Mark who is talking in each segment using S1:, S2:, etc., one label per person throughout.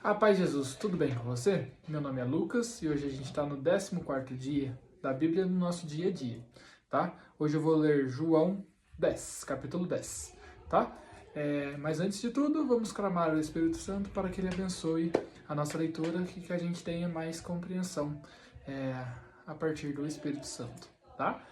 S1: A paz de Jesus, tudo bem com você? Meu nome é Lucas e hoje a gente está no 14º dia da Bíblia no nosso dia a dia, tá? Hoje eu vou ler João 10, capítulo 10, tá? Mas antes de tudo, vamos clamar ao Espírito Santo para que ele abençoe a nossa leitura e que a gente tenha mais compreensão a partir do Espírito Santo, tá?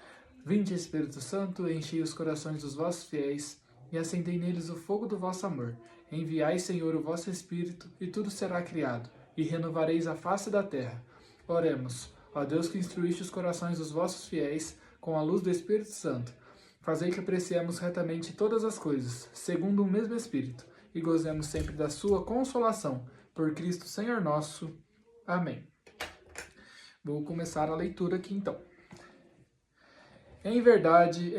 S1: Vinde, Espírito Santo, enchei os corações dos vossos fiéis e acendei neles o fogo do vosso amor. Enviai, Senhor, o vosso Espírito, e tudo será criado, e renovareis a face da terra. Oremos, ó Deus que instruíste os corações dos vossos fiéis com a luz do Espírito Santo. Fazei que apreciemos retamente todas as coisas, segundo o mesmo Espírito, e gozemos sempre da sua consolação. Por Cristo Senhor nosso. Amém. Vou começar a leitura aqui então. Em verdade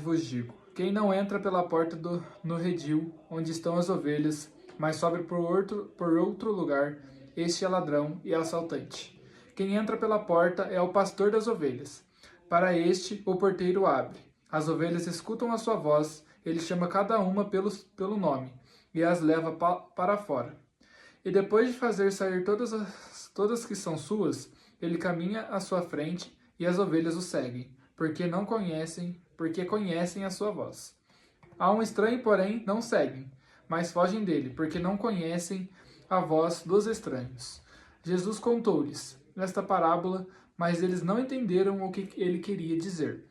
S1: vos digo, quem não entra pela porta no redil, onde estão as ovelhas, mas sobe por outro lugar, este é ladrão e assaltante. Quem entra pela porta é o pastor das ovelhas. Para este, o porteiro abre. As ovelhas escutam a sua voz, ele chama cada uma pelo nome, e as leva para fora. E depois de fazer sair todas que são suas, ele caminha à sua frente, e as ovelhas o seguem, porque conhecem a sua voz. A um estranho, porém, não seguem, mas fogem dele, porque não conhecem a voz dos estranhos. Jesus contou-lhes esta parábola, mas eles não entenderam o que ele queria dizer.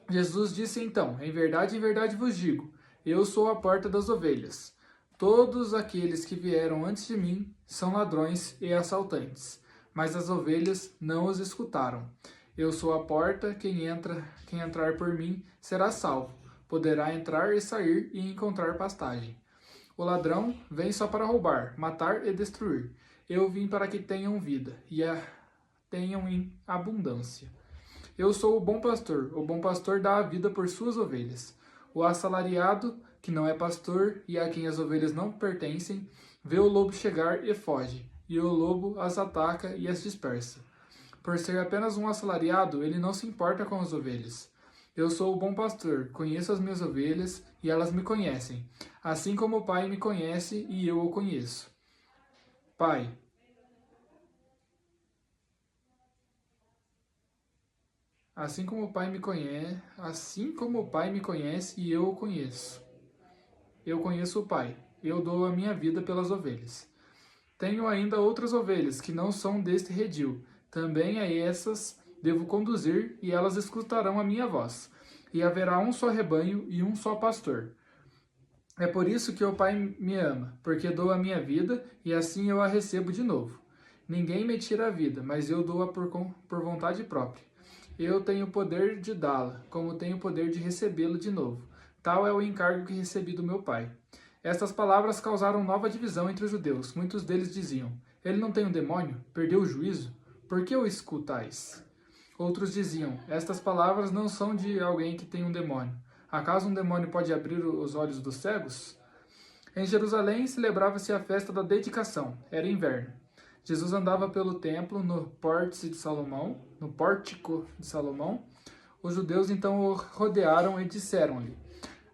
S1: Jesus disse então, em verdade vos digo, eu sou a porta das ovelhas. Todos aqueles que vieram antes de mim são ladrões e assaltantes, mas as ovelhas não os escutaram. Eu sou a porta, quem entrar por mim será salvo. Poderá entrar e sair e encontrar pastagem. O ladrão vem só para roubar, matar e destruir. Eu vim para que tenham vida e a tenham em abundância. Eu sou o bom pastor dá a vida por suas ovelhas. O assalariado, que não é pastor e a quem as ovelhas não pertencem, vê o lobo chegar e foge, e o lobo as ataca e as dispersa. Por ser apenas um assalariado, ele não se importa com as ovelhas. Eu sou o bom pastor, conheço as minhas ovelhas e elas me conhecem, assim como o Pai me conhece e eu o conheço. Pai, assim como o Pai me conhece e eu o conheço. Eu conheço o Pai, eu dou a minha vida pelas ovelhas. Tenho ainda outras ovelhas que não são deste redil. Também a essas devo conduzir, e elas escutarão a minha voz. E haverá um só rebanho e um só pastor. É por isso que o Pai me ama, porque dou a minha vida, e assim eu a recebo de novo. Ninguém me tira a vida, mas eu dou-a por vontade própria. Eu tenho o poder de dá-la, como tenho o poder de recebê-la de novo. Tal é o encargo que recebi do meu Pai. Estas palavras causaram nova divisão entre os judeus. Muitos deles diziam, ele não tem um demônio? Perdeu o juízo? Por que o escutais? Outros diziam, estas palavras não são de alguém que tem um demônio. Acaso um demônio pode abrir os olhos dos cegos? Em Jerusalém celebrava-se a festa da dedicação. Era inverno. Jesus andava pelo templo no pórtico de Salomão. Os judeus então o rodearam e disseram-lhe,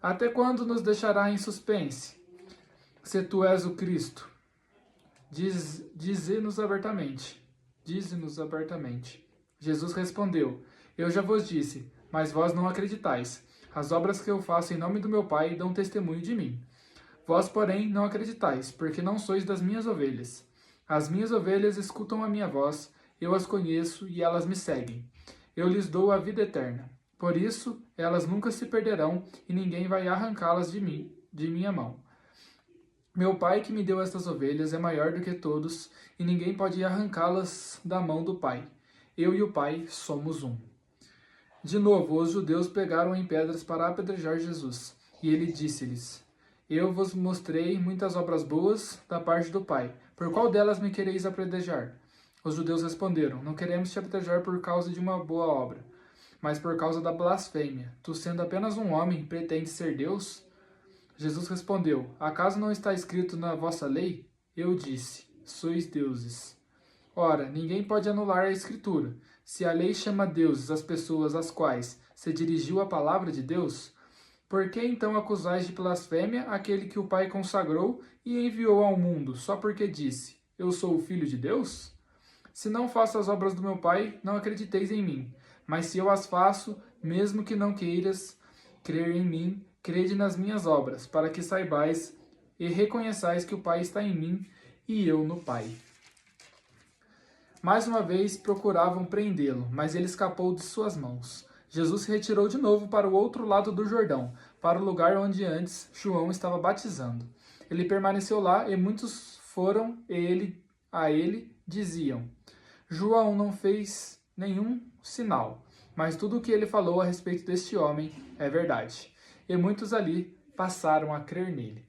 S1: até quando nos deixará em suspense? Se tu és o Cristo, dize-nos abertamente. Jesus respondeu, eu já vos disse, mas vós não acreditais. As obras que eu faço em nome do meu Pai dão testemunho de mim. Vós, porém, não acreditais, porque não sois das minhas ovelhas. As minhas ovelhas escutam a minha voz, eu as conheço e elas me seguem. Eu lhes dou a vida eterna. Por isso, elas nunca se perderão e ninguém vai arrancá-las de minha mão. Meu Pai que me deu estas ovelhas é maior do que todos, e ninguém pode arrancá-las da mão do Pai. Eu e o Pai somos um. De novo, os judeus pegaram em pedras para apedrejar Jesus, e ele disse-lhes, eu vos mostrei muitas obras boas da parte do Pai. Por qual delas me quereis apedrejar? Os judeus responderam, não queremos te apedrejar por causa de uma boa obra, mas por causa da blasfêmia. Tu, sendo apenas um homem, pretendes ser Deus? Jesus respondeu, acaso não está escrito na vossa lei? Eu disse, sois deuses. Ora, ninguém pode anular a Escritura. Se a lei chama deuses as pessoas às quais se dirigiu a palavra de Deus, Por que então acusais de blasfêmia aquele que o Pai consagrou e enviou ao mundo, só porque disse, eu sou o Filho de Deus? Se não faço as obras do meu Pai, não acrediteis em mim. Mas se eu as faço, mesmo que não queiras crer em mim, crede nas minhas obras, para que saibais e reconheçais que o Pai está em mim e eu no Pai. Mais uma vez procuravam prendê-lo, mas ele escapou de suas mãos. Jesus se retirou de novo para o outro lado do Jordão, para o lugar onde antes João estava batizando. Ele permaneceu lá e muitos foram a ele diziam: João não fez nenhum sinal, mas tudo o que ele falou a respeito deste homem é verdade. E muitos ali passaram a crer nele.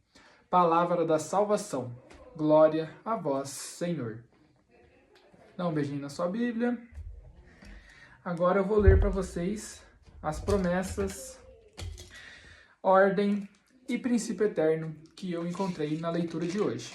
S1: Palavra da salvação. Glória a vós, Senhor. Dá um beijinho na sua Bíblia. Agora eu vou ler para vocês as promessas, ordem e princípio eterno que eu encontrei na leitura de hoje.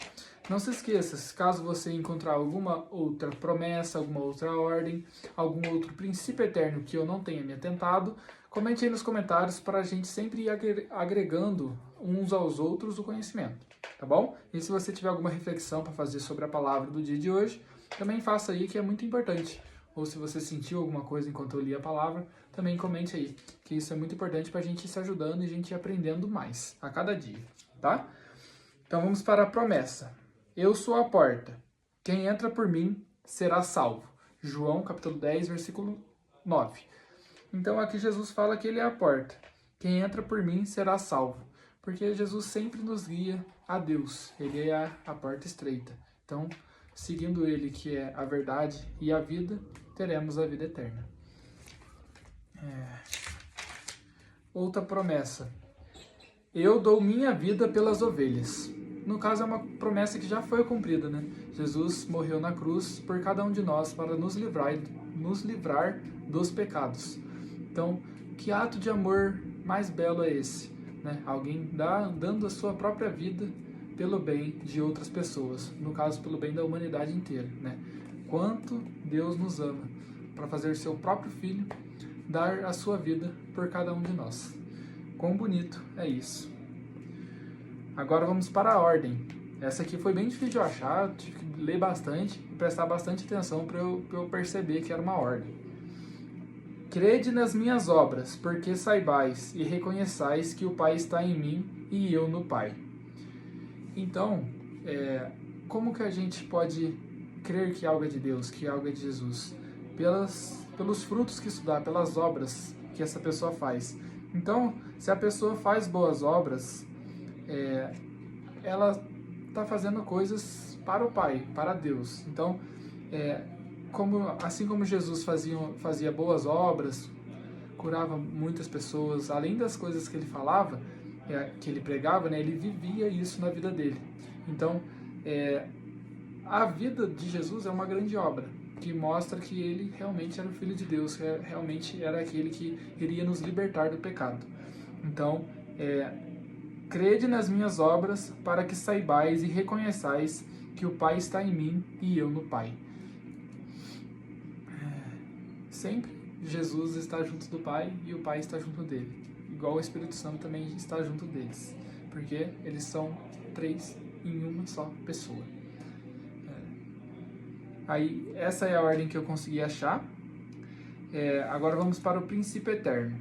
S1: Não se esqueça, caso você encontrar alguma outra promessa, alguma outra ordem, algum outro princípio eterno que eu não tenha me atentado, comente aí nos comentários para a gente sempre ir agregando uns aos outros o conhecimento, tá bom? E se você tiver alguma reflexão para fazer sobre a palavra do dia de hoje, também faça aí, que é muito importante. Ou se você sentiu alguma coisa enquanto eu li a palavra, também comente aí, que isso é muito importante para a gente ir se ajudando e a gente ir aprendendo mais a cada dia, tá? Então vamos para a promessa. Eu sou a porta. Quem entra por mim será salvo. João capítulo 10, versículo 9. Então aqui Jesus fala que ele é a porta. Quem entra por mim será salvo. Porque Jesus sempre nos guia a Deus. Ele é a porta estreita. Então, seguindo ele, que é a verdade e a vida, teremos a vida eterna. Outra promessa. Eu dou minha vida pelas ovelhas. No caso, é uma promessa que já foi cumprida, né? Jesus morreu na cruz por cada um de nós para nos livrar dos pecados. Então, que ato de amor mais belo é esse? Né? Alguém dando a sua própria vida pelo bem de outras pessoas. No caso, pelo bem da humanidade inteira, né? Quanto Deus nos ama para fazer seu próprio Filho dar a sua vida por cada um de nós. Quão bonito é isso. Agora vamos para a ordem. Essa aqui foi bem difícil de eu achar, tive que ler bastante e prestar bastante atenção para eu perceber que era uma ordem. Crede nas minhas obras, porque saibais e reconheçais que o Pai está em mim e eu no Pai. Então, como que a gente pode crer que algo é de Deus, que algo é de Jesus? Pelos frutos que isso dá, pelas obras que essa pessoa faz. Então, se a pessoa faz boas obras, ela está fazendo coisas para o Pai, para Deus. Então, assim como Jesus fazia boas obras, curava muitas pessoas, além das coisas que ele falava, que ele pregava, né, ele vivia isso na vida dele. Então, a vida de Jesus é uma grande obra, que mostra que ele realmente era o Filho de Deus, que realmente era aquele que iria nos libertar do pecado. Então, crede nas minhas obras, para que saibais e reconheçais que o Pai está em mim e eu no Pai. Sempre Jesus está junto do Pai e o Pai está junto dele. Igual o Espírito Santo também está junto deles. Porque eles são três em uma só pessoa. Aí, essa é a ordem que eu consegui achar. Agora vamos para o princípio eterno.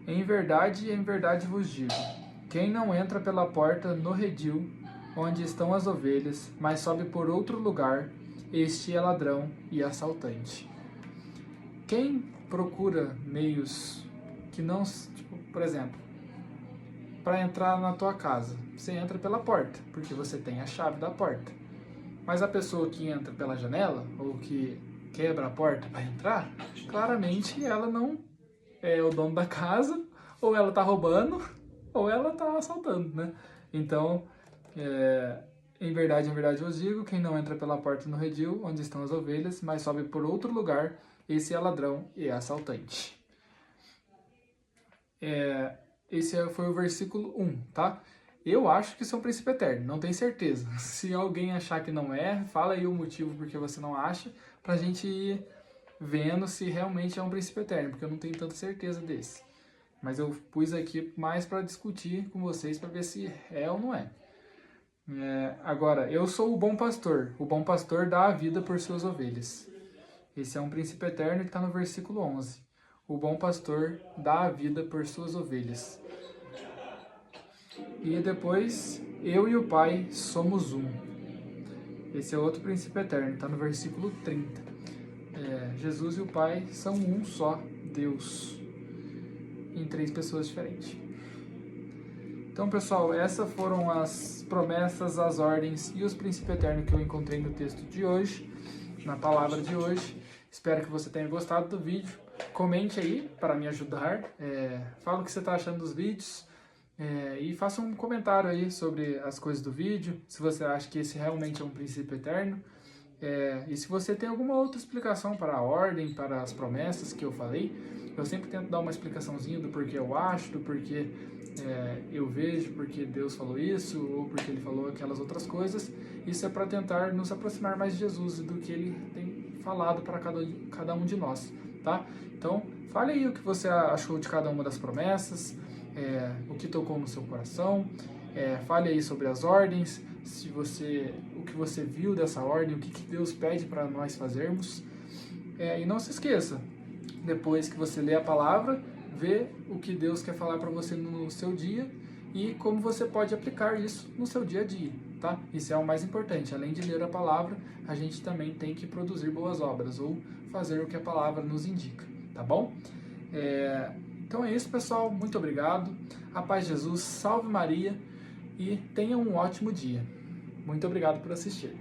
S1: Em verdade vos digo, quem não entra pela porta no redil, onde estão as ovelhas, mas sobe por outro lugar, este é ladrão e assaltante. Quem procura meios que não, tipo, por exemplo, para entrar na tua casa, você entra pela porta, porque você tem a chave da porta. Mas a pessoa que entra pela janela, ou que quebra a porta para entrar, claramente ela não é o dono da casa, ou ela tá roubando, ou ela tá assaltando, né? Então, em verdade eu vos digo, quem não entra pela porta no redil, onde estão as ovelhas, mas sobe por outro lugar, esse é ladrão e é assaltante. Esse foi o versículo 1, tá? Eu acho que isso é um princípio eterno, não tenho certeza. Se alguém achar que não é, fala aí o motivo porque você não acha, pra gente ir vendo se realmente é um princípio eterno, porque eu não tenho tanta certeza desse. Mas eu pus aqui mais para discutir com vocês, para ver se é ou não é. Agora, eu sou o bom pastor. O bom pastor dá a vida por suas ovelhas. Esse é um princípio eterno que está no versículo 11. O bom pastor dá a vida por suas ovelhas. E depois, eu e o Pai somos um. Esse é outro princípio eterno, está no versículo 30. Jesus e o Pai são um só Deus, em 3 pessoas diferentes. Então, pessoal, essas foram as promessas, as ordens e os princípios eternos que eu encontrei no texto de hoje, na palavra de hoje. Espero que você tenha gostado do vídeo. Comente aí para me ajudar. Fala o que você está achando dos vídeos. E faça um comentário aí sobre as coisas do vídeo, se você acha que esse realmente é um princípio eterno. E se você tem alguma outra explicação para a ordem, para as promessas que eu falei, eu sempre tento dar uma explicaçãozinha do porquê eu acho, do porquê eu vejo, porque Deus falou isso, ou porque Ele falou aquelas outras coisas. Isso é para tentar nos aproximar mais de Jesus e do que Ele tem falado para cada um de nós, tá? Então, fale aí o que você achou de cada uma das promessas, o que tocou no seu coração, fale aí sobre as ordens, o que você viu dessa ordem, o que Deus pede para nós fazermos. E não se esqueça, depois que você lê a palavra, vê o que Deus quer falar para você no seu dia e como você pode aplicar isso no seu dia a dia, tá? Isso é o mais importante. Além de ler a palavra, a gente também tem que produzir boas obras ou fazer o que a palavra nos indica, tá bom? Então é isso, pessoal. Muito obrigado. A paz de Jesus, salve Maria e tenha um ótimo dia. Muito obrigado por assistir.